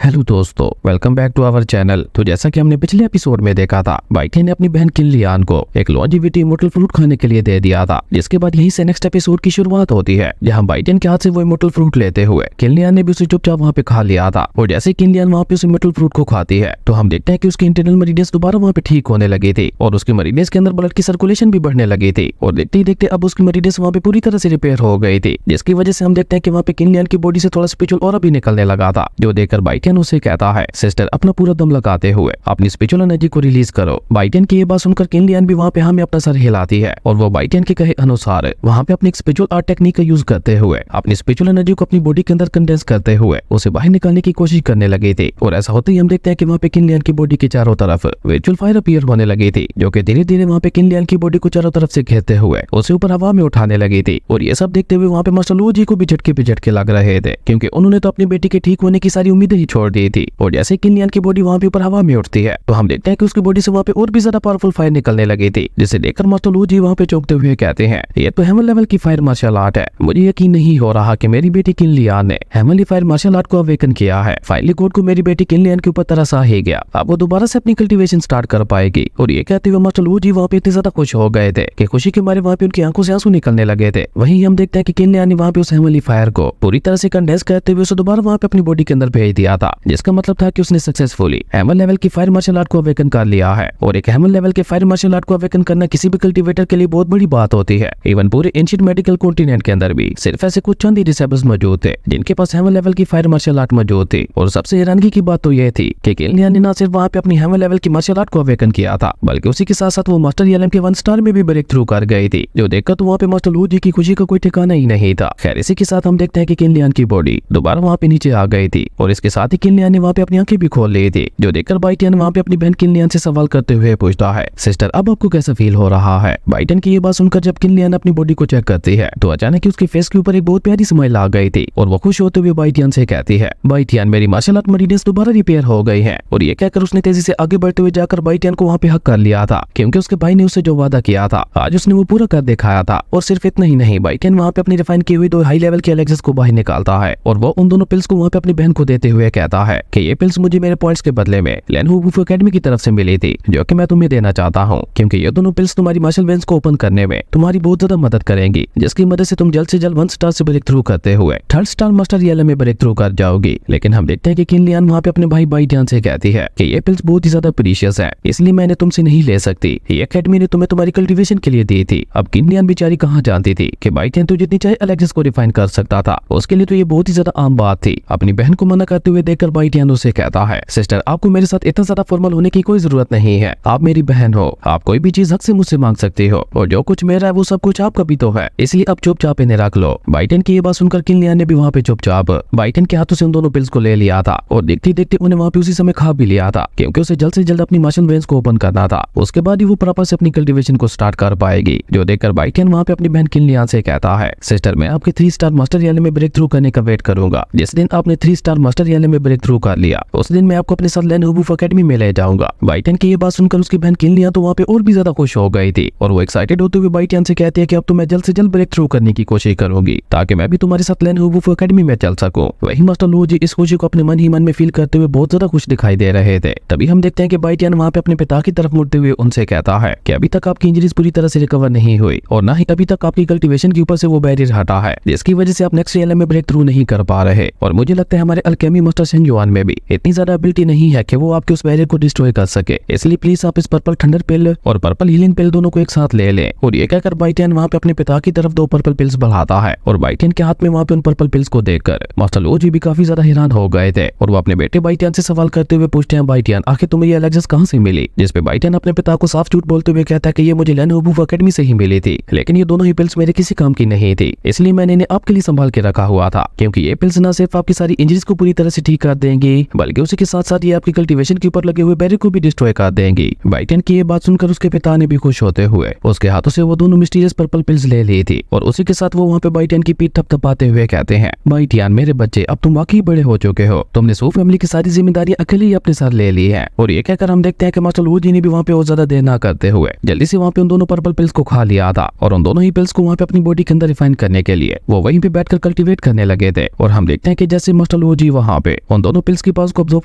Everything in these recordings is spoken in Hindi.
हेलो दोस्तों, welcome back to our channel. तो जैसा कि हमने पिछले एपिसोड में देखा था, बाइटियन ने अपनी बहन किनलियान को एक लॉन्जेविटी इमोर्टल फ्रूट खाने के लिए दे दिया था, जिसके बाद यहीं से नेक्स्ट एपिसोड की शुरुआत होती है, जहां बाइटियन के हाथ से वो इमोर्टल फ्रूट लेते हुए किनलियान ने भी उसे चुपचाप वहाँ पे खा लिया था। और जैसे किनलियान वहाँ पे उस इमोर्टल फ्रूट को खाती है तो हम देखते हैं कि उसकी इंटरनल मरीडियंस दोबारा वहाँ पे ठीक होने लगी थी और उसकी मरीडियंस के अंदर ब्लड की सर्कुलेशन भी बढ़ने लगी थी। और देखते ही देखते अब उसकी मरीडियंस वहाँ पे पूरी तरह से रिपेयर हो गई थी, जिसकी वजह से हम देखते हैं कि वहाँ पे किनलियान की बॉडी से थोड़ा स्पिरिचुअल ऑरा भी निकलने लगा था, जो देखकर बाइटियन उसे कहता है, सिस्टर अपना पूरा दम लगाते हुए अपनी स्पिरिचुअल एनर्जी को रिलीज करो। बाइटियन की ये बात सुनकर किनलियान भी वहाँ पे हाँ में अपना सर हिलाती है और वो बाइटियन के कहे अनुसार वहाँ पे अपनी स्पिरिचुअल आर्ट टेक्निक का यूज करते हुए अपनी स्पिरिचुअल एनर्जी को अपनी बॉडी के अंदर कंडेंस करते हुए उसे बाहर निकालने की कोशिश करने लगी थी। और ऐसा होते ही हम देखते हैं कि वहाँ पे किनलियान की बॉडी के चारों तरफ वर्चुअल फायर अपीयर होने लगी थी, जो कि धीरे धीरे वहाँ पे किनलियान की बॉडी को चारों तरफ से घेरते हुए उसे ऊपर हवा में उठाने लगी थी। और ये सब देखते हुए वहाँ पे मास्टर लू जी को भी झटके पे झटके लग रहे थे, क्योंकि उन्होंने तो अपनी बेटी के ठीक होने की सारी उम्मीदें ही छोड़ दी थी। और जैसे किनलियान की बॉडी वहाँ पे ऊपर हवा में उठती है तो हम देखते हैं कि उसकी बॉडी से वहाँ पे और भी ज्यादा पावरफुल फायर निकलने लगी थी, जिसे देखकर मास्टर लू जी वहाँ पे चौंकते हुए कहते हैं, ये तो हेमन लेवल की फायर मार्शल आर्ट है। मुझे यकीन नहीं हो रहा कि मेरी बेटी किनलियान ने हेमनली फायर मार्शल आर्ट को अवेकन किया है। फाइनली गॉड को मेरी बेटी किनलियान के ऊपर तरस आ ही गया, अब वो दोबारा से अपनी कल्टीवेशन स्टार्ट कर पाएगी। और ये कहते हुए मास्टर लू जी वहाँ पे इतने ज्यादा खुश हो गए थे कि खुशी के मारे वहाँ पे उनकी आंखों से आंसू निकलने लगे थे। वहीं हम देखते हैं कि किनलियान ने वहाँ पे उस हेमनली फायर को पूरी तरह से कंडेंस करते हुए उसे दोबारा वहाँ पे अपनी बॉडी के अंदर भेज दिया था, जिसका मतलब था कि उसने सक्सेसफुली हेमन लेवल की फायर मार्शल आर्ट को अवेकन कर लिया है। और एक हेमन लेवल के फायर मार्शल आर्ट को अवेकन करना किसी भी कल्टीवेटर के लिए बहुत बड़ी बात होती है। इवन पूरे एंशिएंट मेडिकल कॉन्टिनेंट के अंदर भी सिर्फ ऐसे कुछ चंद ही डिसेबल्स मौजूद थे जिनके पास हेमन लेवल की फायर मार्शल आर्ट मौजूद थी। और सबसे हैरानगी की बात तो यह थी कि किनलियान ने न सिर्फ वहाँ पे अपनी हेमन लेवल की मार्शल आर्ट को अवेकन किया था, बल्कि उसी के साथ साथ वो मास्टर ELM के 1 स्टार में भी ब्रेक थ्रू कर गई थी, जो देखकर तो वहाँ पे मास्टर लू जी की खुशी का कोई ठिकाना ही नहीं था। खैर इसी के साथ हम देखते हैं कि किनलियान की बॉडी दोबारा वहाँ पे नीचे आ गई थी और इसके साथ ही किनलियान ने वहाँ पे अपनी आंखें भी खोल ली थी, जो देखकर बाइटियन वहाँ पे अपनी बहन किनलियान से सवाल करते हुए पूछता है, सिस्टर अब आपको कैसा फील हो रहा है। बाइटियन की ये बात सुनकर जब किनलियान अपनी बॉडी को चेक करती है तो अचानक उसके फेस के ऊपर एक बहुत प्यारी स्माइल आ गई थी और वो खुश होते हुए बाइटियन से कहती है, बाइटियन मेरी मार्शल आर्ट मरीडियंस दोबारा रिपेयर हो गई है। और ये कहकर उसने तेजी से आगे बढ़ते हुए जाकर बाइटियन को वहाँ पे हक कर लिया था, क्योंकि उसके भाई ने उससे जो वादा किया था आज उसने वो पूरा कर दिखाया था। और सिर्फ इतना ही नहीं, बाइटियन वहाँ पे अपनी रिफाइन की हुई 2 हाई लेवल के एलेक्सिस को बाहर निकालता है और वो उन दोनों पिल्स को वहाँ पे अपनी बहन को देते हुए कहता है कि ये पिल्स मुझे मेरे पॉइंट्स के बदले में लेन वुल्फ एकेडमी की तरफ से मिली थी, जो कि मैं तुम्हें देना चाहता हूँ, क्योंकि ये दोनों पिल्स तुम्हारी मार्शल वेन्स को ओपन करने में तुम्हारी बहुत ज्यादा मदद करेंगी, जिसकी मदद से तुम जल्द से जल्द 1 स्टार से ब्रेक थ्रू करते हुए 3rd स्टार मास्टर ELM में ब्रेक थ्रू कर जाओगी। लेकिन हम देखते हैं कि किनलियान वहाँ पे अपने भाई बाइटियन से कहती है कि ये पिल्स बहुत ही ज्यादा प्रीशियस है, इसलिए मैंने तुमसे नहीं ले सकती, ये एकेडमी ने तुम्हें तुम्हारी कल्टीवेशन के लिए दी थी। अब किनलियान बेचारी कहाँ जानती थी कि बाइटियन तो जितनी चाहे एलेक्सिस को रिफाइन कर सकता था, उसके लिए तो ये बहुत ही ज्यादा आम बात थी। अपनी बहन को मना करते हुए देखकर बाइटियन उसे कहता है, सिस्टर आपको मेरे साथ इतना ज्यादा फॉर्मल होने की कोई जरूरत नहीं है, आप मेरी बहन हो, आप कोई भी चीज हक से मुझसे मांग सकती हो और जो कुछ मेरा है वो सब कुछ आपका भी तो है, इसलिए अब चुपचाप इन्हें रख लो। बाइटियन की ये बात सुनकर किनलियान ने भी वहाँ पे चुपचाप बाइटियन के हाथों से उन दोनों पिल्स को ले लिया था और देखते देखते उन्हें वहाँ पे उसी समय खा भी लिया था, क्योंकि उसे जल्द से जल्द अपनी मार्शल वेन्स को ओपन करना था। उसके बाद ही वो प्रॉपर से अपनी कल्टीवेशन को स्टार्ट कर पाएगी, जो देखकर बाइटियन वहाँ पे अपनी बहन किनलियान से कहता है, सिस्टर मैं आपके 3 स्टार मास्टर ELM में ब्रेक थ्रू करने का वेट करूंगा। जिस दिन आपने 3 स्टार मास्टर ELM में ब्रेक थ्रू कर लिया उस दिन मैं आपको अपने साथ लेन वुल्फ एकेडमी में ले जाऊंगा। बाइटियन की ये बात सुनकर उसकी बहन किनलियान तो वहाँ पे और भी ज्यादा खुश हो गई थी और वो एक्साइटेड होते हुए बाइटियन से कहती है कि अब तो मैं जल्द से जल्द ब्रेक थ्रू करने की कोशिश करूंगी, ताकि मैं भी तुम्हारे साथ लेन वुल्फ एकेडमी में चल सकूं। वही मास्टर लू जी इस खुशी को अपने मन ही मन में फील करते हुए बहुत ज्यादा खुश दिखाई दे रहे थे। तभी हम देखते हैं कि बाइटियन वहाँ पे अपने पिता की तरफ मुड़ते हुए उनसे कहता है कि अभी तक आपकी इंजरीज पूरी तरह से रिकवर नहीं हुई और ना ही अभी तक आपकी कल्टीवेशन के ऊपर से वो बैरियर हटा है, जिसकी वजह से आप नेक्स्ट ELM में ब्रेक थ्रू नहीं कर पा रहे। और मुझे लगता है हमारे अल्केमी मास्टर सेंजुआन में भी इतनी ज्यादा एबिलिटी नहीं है कि वो आपके उस बैरियर को डिस्ट्रॉय कर सके, इसलिए प्लीज आप इस पर्पल थंडर पिल और पर्पल हीलिंग पिल दोनों को एक साथ ले लें। और ये कहकर बाइटियन वहाँ पे अपने पिता की तरफ 2 पर्पल पिल्स बढ़ाता है और बाइटियन के हाथ में वहाँ पे उन पर्पल पिल्स को देखकर मास्टर लू जी भी काफी ज्यादा हैरान हो गए थे और वो अपने बेटे बाइटियन से सवाल करते हुए पूछते हैं, बाइटियन आखिर तुम्हें ये एलेक्सिस कहाँ से मिली। जिसपे बाइटियन अपने पिता को साफ झूठ बोलते हुए कहता है कि ये मुझे लेन वुल्फ एकेडमी से ही मिली थी, लेकिन ये दोनों ही पिल्स मेरे किसी काम की नहीं थी, इसलिए मैंने इन्हें आपके लिए संभाल के रखा हुआ था, क्योंकि ये पिल्स न सिर्फ आपकी सारी इंजरीज को पूरी तरह से ठीक कर देंगी, बल्कि उसी के साथ साथ ये आपकी कल्टीवेशन के ऊपर लगे हुए बैरियर को भी डिस्ट्रॉय कर देंगी। बाइटियन की ये बात सुनकर उसके पिता ने भी खुश होते हुए उसके हाथों से वो दोनों मिस्टीरियस पर्पल पिल्स ले ली थी और उसी के साथ वो वहाँ पे बाइटियन की पीठ थपथपाते हुए कहते हैं, बाइटियन मेरे बच्चे अब तुम वाकई बड़े हो चुके हो, तुमने सू फैमिली की सारी जिम्मेदारी अकेले ही अपने साथ ले ली है। और ये कहकर हम देखते हैं कि मास्टर लू जी ने भी वहाँ पे और ज्यादा देर ना करते हुए जल्दी से वहाँ पे उन दोनों पर्पल पिल्स को खा लिया था और उन दोनों ही पिल्स को वहाँ पे अपनी बॉडी के अंदर रिफाइन करने के लिए वो वहीं पे बैठकर कल्टीवेट करने लगे थे। और हम देखते हैं कि जैसे मास्टर लू जी वहाँ पे उन दोनों पिल्स के पास को ऑब्जर्व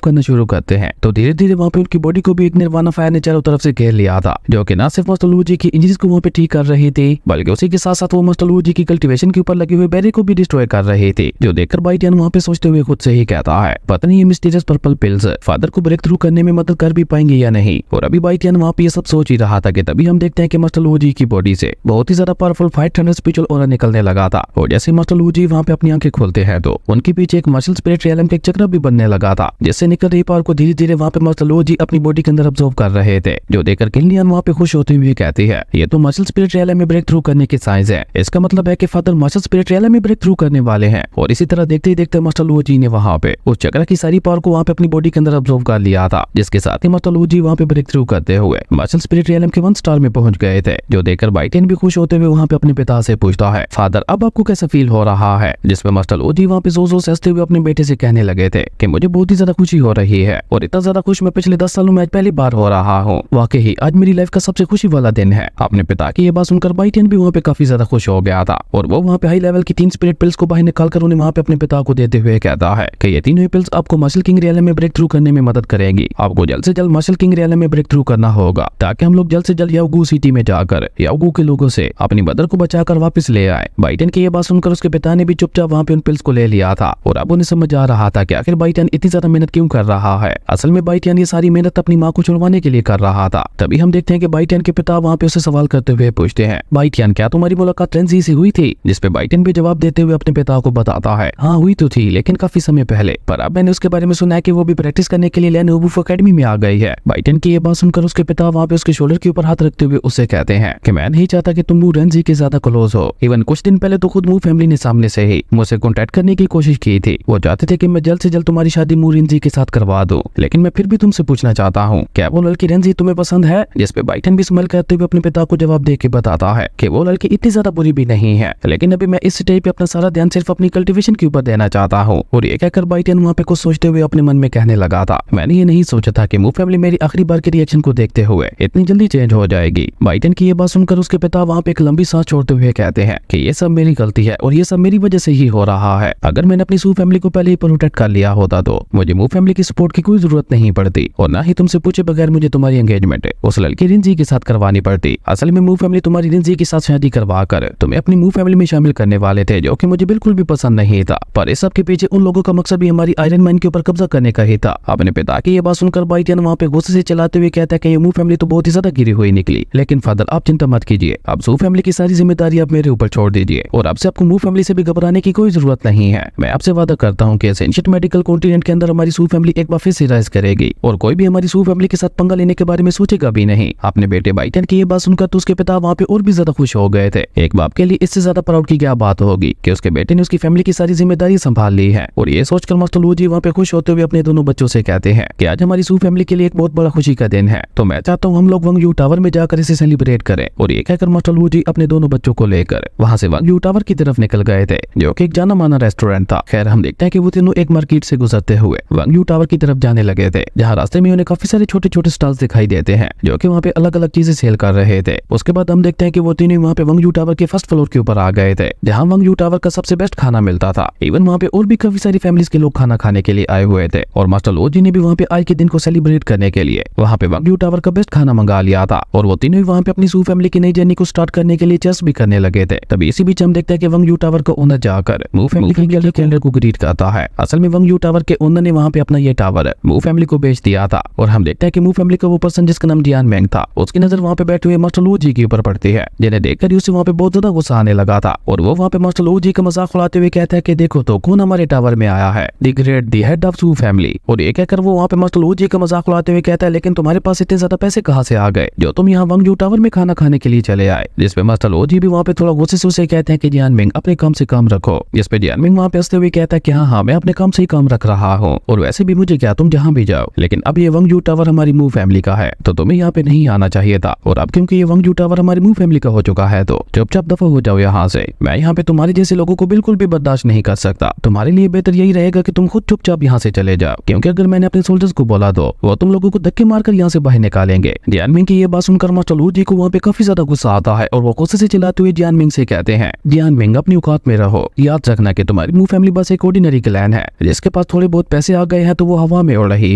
करना शुरू करते हैं तो धीरे धीरे वहाँ पे उनकी बॉडी को भी एक निर्वाणा फायर ने चारों तरफ से घेर लिया था, जो कि न सिर्फ मास्टर लूजी की इंजरीज को वहाँ पे ठीक कर रही थी, बल्कि उसी के साथ साथ वो मास्टर लूजी की कल्टीवेशन के ऊपर लगे हुए बैरियर को भी डिस्ट्रॉय कर रही थी। जो देखकर बाइटियन वहाँ पे सोचते हुए खुद से ही कहता है, पता नहीं ये मिस्टीरियस पर्पल पिल्स फादर को ब्रेक थ्रू करने में मदद कर भी पाएंगे या नहीं। और अभी बाइटियन वहाँ पे ये सब सोच ही रहा था कि तभी हम देखते हैं कि मास्टर लूजी की बॉडी से बहुत ही ज्यादा पावरफुल 500 स्पिरिचुअल ऑरा निकलने लगा था। और जैसे मास्टर लूजी वहाँ पे अपनी आंखें खोलते हैं तो उनके पीछे एक मार्शल स्पिरिट रियलम का एक चक्र भी बनने लगा था, जिससे निकल रही पावर को धीरे धीरे वहाँ पे मास्टर लूजी अपनी बॉडी के अंदर ऑब्जर्व कर रहे थे। जो देखकर किलियन वहाँ पे खुश होते हुए कहती है, ये तो मार्शल स्पिरिट रियलम में ब्रेक थ्रू करने की साइंस है, इसका मतलब है कि फादर मार्शल स्पिरिट रियलम में ब्रेक थ्रू करने वाले हैं। और इसी तरह देखते ही देखते मास्टर लूजी ने वहाँ पे उस चक्र की सारी पावर को वहाँ पे अपनी बॉडी के अंदर ऑब्जर्व कर लिया था, जिसके साथ ही मास्टर लूजी वहाँ पे ब्रेक थ्रू करते हुए मार्शल स्पिरिट रियलम के 1 स्टार में पहुंच गए थे। जो देखकर बाइटियन भी खुश होते हुए वहाँ पे अपने पिता से पूछता है, फादर अब आपको कैसा फील हो रहा है। जिसमें मास्टर लूजी वहाँ पे जोर जोर से हंसते हुए अपने बेटे से कहने लगे थे कि मुझे बहुत ही ज्यादा खुशी हो रही है और इतना ज्यादा खुश मैं पिछले 10 सालों में आज पहली बार हो रहा हूँ। वाकई आज मेरी लाइफ का सबसे खुशी वाला दिन है। अपने पिता की ये बात सुनकर बाइटियन भी वहाँ पे काफी ज्यादा खुश हो गया था और वो वहाँ पे हाई लेवल की 3 स्पिरिट पिल्स को बाहर निकालकर उन्हें वहाँ पे अपने पिता को देते हुए कहता है कि ये तीनों पिल्स आपको मार्शल किंग रियलम में ब्रेक थ्रू करने में मदद करेंगी। आपको जल्द से जल्द मार्शल किंग रियलम में ब्रेक थ्रू करना होगा ताकि हम लोग जल्द से जल्द याओगू सिटी में जाकर याओगू के लोगों से अपनी मदर को बचाकर वापस ले आए। बाइटियन की ये बात सुनकर उसके पिता ने भी चुपचाप वहाँ पे उन पिल्स को ले लिया था और अब उन्हें समझ आ रहा था कि आखिर बाइटियन इतनी ज्यादा मेहनत क्यों कर रहा है। असल में बाइटियन ये सारी मेहनत अपनी माँ को छुड़वाने के लिए कर रहा था। तभी हम देखते हैं कि बाइटियन के पिता वहाँ पे उसे सवाल करते हुए पूछते हैं, बाइटियन क्या तुम्हारी मुलाकात रेंजी से हुई थी। जिसपे बाइटियन भी जवाब देते हुए अपने पिता को बताता है, हाँ हुई तो थी लेकिन काफी समय पहले, पर अब मैंने उसके बारे में सुना है कि वो भी प्रैक्टिस करने के लिए लेनोवो एकेडमी में आ गई है। बाइटियन की ये बात सुनकर उसके पिता वहाँ पे उसके शोल्डर के ऊपर हाथ रखते हुए उससे कहते हैं कि मैं नहीं चाहता कि तुम रेंजी के ज्यादा क्लोज हो। इवन कुछ दिन पहले तो खुद मू फैमिली ने सामने से ही मुझसे कॉन्टेक्ट करने की कोशिश की थी। वो चाहते थे कि मैं जल्द से जल्द तुम्हारी शादी मू रेंजी के साथ करवा दूं, लेकिन मैं फिर भी तुमसे पूछना चाहता हूँ क्या वो लड़की रेंजी तुम्हें पसंद है। जिसपे बाइटियन भी स्माइल करते हुए अपने पिता को जवाब दे के बताता है कि वो लड़की इतनी ज्यादा बुरी भी नहीं है, लेकिन अभी मैं इस स्टेज पे अपना सारा ध्यान सिर्फ अपनी कल्टीवेशन के ऊपर देना चाहता हूँ। और ये कहकर बाइटियन वहाँ पे कुछ सोचते हुए अपने मन में कहने लगा था, मैंने ये नहीं सोचा था कि मू फैमिली मेरी आखिरी बार के रिएक्शन को देखते हुए इतनी जल्दी चेंज हो जाएगी। बाइटियन की ये बात सुनकर उसके पिता वहाँ पे एक लंबी सांस छोड़ते हुए कहते हैं कि ये सब मेरी गलती है और ये सब मेरी वजह से ही हो रहा है। अगर मैंने अपनी सू फैमिली को पहले ही प्रोटेक्ट कर लिया होता तो मुझे मू फैमिली की सपोर्ट की कोई जरूरत नहीं पड़ती और ना ही तुमसे पूछे बगैर मुझे तुम्हारी एंगेजमेंट उस लड़की रिंजी के साथ करवानी पड़ती। असल में मू फैमिली तुम्हारी रिंजी के साथ शादी करवा कर तुम्हें अपनी मू फैमिली में शामिल करने वाले थे, जो कि मुझे बिल्कुल भी पसंद नहीं था। पर इस सब के पीछे उन लोगों का मकसद भी हमारी आयरन मैन के ऊपर कब्जा करने का ही था। अपने पिता की ये बात सुनकर बाइटियन वहाँ पे गुस्से से चलाते हुए कहता है कि ये मू फैमिली तो बहुत ही ज्यादा गिरी हुई निकली, लेकिन फादर आप चिंता मत कीजिए, अब सू फैमिली की सारी जिम्मेदारी आप मेरे ऊपर छोड़ दीजिए और अब से आपको मू फैमिली से भी घबराने की कोई जरूरत नहीं है। मैं आपसे वादा करता हूँ कि एशियंट मेडिकल कॉन्टिनेंट के अंदर हमारी सू फैमिली एक बार फिर से राइज करेगी और कोई भी हमारी सू फैमिली के साथ पंगा लेने के बारे में सोचेगा भी नहीं। अपने बेटे बाइटियन की ये बात सुनकर तो उसके पिता वहाँ पे और भी ज्यादा खुश हो गए थे। एक बाप के लिए इससे ज्यादा प्राउड की क्या बात होगी कि उसके बेटे ने उसकी फैमिली की सारी जिम्मेदारी संभाल ली है। और ये सोचकर मास्टर लूजी वहाँ पे खुश होते हुए अपने दोनों बच्चों से कहते हैं कि आज हमारी सू फैमिली के लिए एक बहुत बड़ा खुशी का दिन है, तो मैं चाहता हूँ हम लोग वंग यू टावर में जाकर इसे सेलिब्रेट करें। और ये कहकर मास्टर लूजी अपने दोनों बच्चों को लेकर वहाँ से वंग यू टावर की तरफ निकल गए थे, जो कि एक जाना माना रेस्टोरेंट था। खैर हम देखते हैं कि वो तीनों एक मार्केट से गुजरते हुए वंग यू टावर की तरफ जाने लगे थे, जहाँ रास्ते में उन्हें काफी सारे छोटे छोटे स्टॉल्स दिखाई देते हैं जो कि वहाँ पे अलग अलग चीजें सेल कर रहे थे। उसके बाद हम देखते हैं कि वो तीनों वहाँ पे वंग यू टावर के फर्स्ट फ्लोर के ऊपर आ गए थे, जहाँ वंग यू टावर का सबसे बेस्ट खाना मिलता था। इवन वहाँ पे और भी काफी सारी फैमिलीज के लोग खाना खाने के लिए आए हुए थे और मास्टर लूजी ने भी वहाँ पे आज के दिन को सेलिब्रेट करने के लिए वहाँ पे वंग यू टावर का बेस्ट खाना मंगा लिया था। और वो तीनों वहाँ पे अपनी सू फैमिली की नई जर्नी को स्टार्ट करने के लिए चेस भी करने लगे थे। तभी इसी बीच हम देखते हैं कि वंग यू टावर का ओनर जाकर मू फैमिली के कैलेंडर को ग्रीट करता है। असल में वंग यू टावर के ओनर ने वहाँ पे अपना ये टावर मू फैमिली को बेच दिया था। और हम देखते हैं कि मू फैमिली का वो पर्सन जिसका नाम जियान मेंग था, उसकी नजर वहाँ पे बैठे हुए मास्टर लूजी के ऊपर पड़ती है, जिन्हें देखकर उसे वहाँ पे बहुत ज्यादा गुस्सा आने लगा था। और वो वहाँ पे मास्टर लूजी का मजाक उड़ाते हुए कहता है कि देखो तो कौन हमारे टावर में आया है, the great the head of सू फैमिली। और ये कहकर वो वहाँ पे मास्टर लूजी का मजाक उड़ाते हुए कहता है, लेकिन तुम्हारे पास इतने ज्यादा पैसे कहाँ से आ गए जो तुम यहाँ वंग यू टावर में खाना खाने के लिए चले आए। जिसपे मास्टर लूजी भी वहाँ पे थोड़ा गुस्से से उसे कहते हैं कि जियान मिंग अपने काम से काम रखो। जिसपे जियान मिंग वहाँ पे हंसते हुए कहता है कि हाँ मैं अपने काम से ही काम रख रहा हूँ और वैसे भी मुझे क्या, तुम जहाँ भी जाओ, लेकिन अब ये वंग यू टावर हमारी मू फैमिली का है तो तुम्हें यहाँ पे नहीं आना चाहिए था। और अब क्योंकि ये वंग यू टावर हमारी मू फैमिली का हो चुका है तो चुपचाप दफा हो जाओ यहाँ से। मैं यहाँ पे तुम्हारे जैसे लोगों को बिल्कुल भी बर्दाश्त नहीं कर सकता। तुम्हारे लिए बेहतर यही रहेगा कि तुम खुद चुपचाप यहाँ से चले जाओ, क्योंकि अगर मैंने अपने सोल्जर्स को बोला तो वो तुम लोगों को धक्के मारकर यहाँ से बाहर निकालेंगे। जियान मिंग की ये बात सुनकर मास्टर लूजी को वहाँ पे काफी ज्यादा गुस्सा आता है और वो गुस्से से चिल्लाते हुए जियान मिंग से कहते हैं, जियान मिंग अपनी औकात में रहो, याद रखना कि तुम्हारी मू फैमिली बस एक ऑर्डिनरी क्लैन है जिसके पास थोड़े बहुत पैसे आ गए हैं तो वो हवा में उड़ रही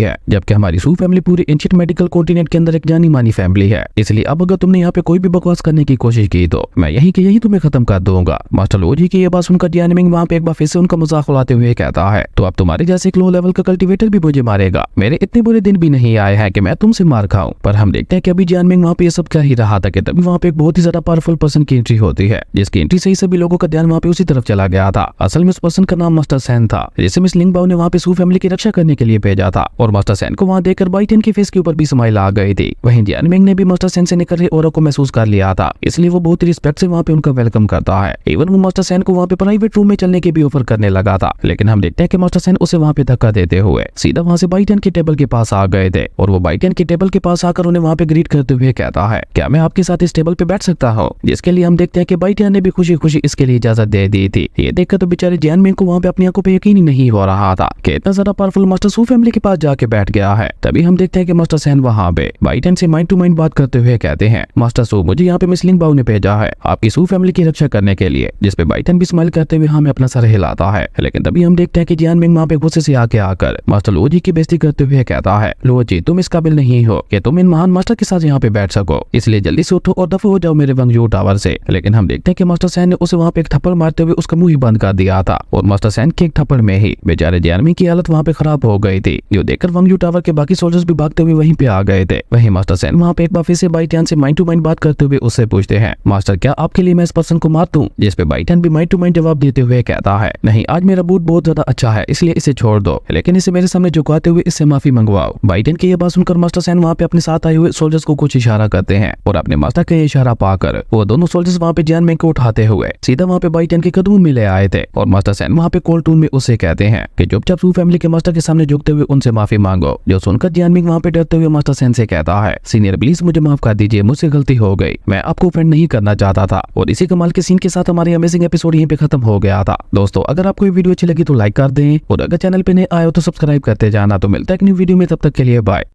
है, जबकि हमारी सू फैमिली पूरी एंशिएंट मेडिकल कॉन्टिनेंट के अंदर एक जानी मानी फैमिली है। इसलिए अब अगर तुमने यहाँ पे कोई भी बकवास करने की कोशिश की तो मैं यही के यही तुम्हें खत्म कर दूंगा। मास्टर लो जी की ये बात सुनकर जियान मिंग वहाँ पे एक बार फिर से उनका मजाक उड़ाते हुए कहता है, तो अब तुम्हारे जैसे एक लो लेवल का कल्टीवेटर भी मुझे मारेगा। मेरे इतने बुरे दिन भी नहीं आए हैं कि मैं तुमसे मार खाऊं। पर हम देखते हैं कि अभी जियान मिंग वहाँ पे ये सब कह ही रहा था कि तभी वहाँ पे एक बहुत ही ज्यादा पावरफुल पर्सन की एंट्री होती है, जिसकी एंट्री से ही सभी लोगों का ध्यान वहाँ पे उसी तरफ चला गया था। असल में उस पर्सन का नाम मास्टर सैन था, जिसे मिस लिंगबाओ ने वहाँ पे सू फैमिली की रक्षा करने के लिए भेजा था। और मास्टर सैन को वहाँ देखकर बाइटेन के फेस के ऊपर भी स्माइल आ गई थी। वहीं जियान मिंग ने भी मास्टर सैन से निकल रहे ऑरा को महसूस कर लिया था, इसलिए वो बहुत ही रिस्पेक्ट से वहाँ पे उनका वेलकम करता है। इवन वो मास्टर सैन को वहाँ पे प्राइवेट रूम में चलने के भी ऑफर करने लगा था, लेकिन हम देखते हैं कि मास्टर सैन उसे वहाँ पे धक्का देते हुए सीधा वहाँ से बाइटेन के टेबल के पास आ गए थे। और वो बाइटेन के टेबल के पास आकर उन्हें वहाँ पे ग्रीट करते हुए कहता है, क्या मैं आपके साथ इस टेबल पे बैठ सकता हूँ? जिसके लिए हम देखते हैं कि बाइटेन ने भी खुशी खुशी इसके लिए इजाजत दे दी थी। ये देखकर तो बेचारे जियान मिंग को वहाँ पे अपनी आंखों पे यकीन ही नहीं हो रहा था कि इतना ज्यादा पावरफुल मास्टर सू फैमिली के पास जाके बैठ गया है। तभी हम देखते हैं कि मास्टर सैन वहाँ पे बाइटेन से माइंड टू माइंड बात करते हुए कहते हैं, मास्टर सू मुझे यहाँ पे मिस लिंगबाओ ने भेजा है आपकी सू फैमिली की रक्षा करने के लिए। जिसपे बाइटेन भी स्माइल करते हुए हमें अपना सर हिलाता है। लेकिन तभी हम देखते हैं कि जियान मिंग वहाँ पे गुस्से से आके आकर मास्टर लो जी की बेइज्जती करते हुए कहता है, लो जी तुम इस काबिल नहीं हो कि तुम इन महान मास्टर के साथ यहाँ पे बैठ सको, इसलिए जल्दी से उठो और दफा हो जाओ मेरे वंगजू टावर से। लेकिन हम देखते हैं कि मास्टर सैन ने उसे वहाँ पे एक थप्पड़ मारते हुए उसका मुंह ही बंद कर दिया था। और मास्टर सैन के एक थप्पड़ में ही बेचारे जियान मिंग की हालत वहाँ पे खराब हो गई थी, जो देखकर वंगजू टावर के बाकी सोल्जर्स भी भागते हुए वहीं पे आ गए थे। वहीं मास्टर सैन वहाँ पे एक बार फिर से बाइटेन से माइंड टू माइंड बात करते हुए उससे पूछते हैं, मास्टर क्या आपके लिए मैं इस पर्सन को मार दूं? जिसपे बाइटेन भी माइंड टू माइंड जवाब देते हुए कहता है, नहीं आज मेरा मूड बहुत ज्यादा अच्छा है इसलिए इसे छोड़ दो, लेकिन इसे मेरे सामने झुकाते हुए इससे माफी मंगवाओ। बाइटेन की ये बात सुनकर मास्टर सैन वहाँ पे अपने साथ आए हुए सोल्जर्स को कुछ इशारा करते हैं और अपने मास्टर का ये इशारा पाकर वो दोनों सोल्जर्स वहाँ पे जियान मिंग को उठाते हुए सीधा वहाँ पे बाइटेन के कदमों में ले आए थे। और मास्टर सैन वहाँ पे कोल्ड टून में उससे कहते हैं कि चुपचाप सू फैमिली के मास्टर के सामने झुकते हुए उनसे माफी मांगो। जो सुनकर जियान मिंग वहाँ पे डरते हुए मास्टर सैन से कहता है, सीनियर प्लीज मुझे माफ कर दीजिए, मुझसे गलती हो गई, मैं आपको ऑफेंड नहीं करना चाहता था। और इसी कमाल के सीन के साथ हमारी अमेजिंग एपिसोड यहीं पे खत्म हो गया था। दोस्तों अगर आपको ये वीडियो अच्छी लगी तो लाइक कर दें और अगर चैनल पे नए आए हो तो सब्सक्राइब करते जाना। तो मिलता है एक न्यू वीडियो में, तब तक के लिए बाय।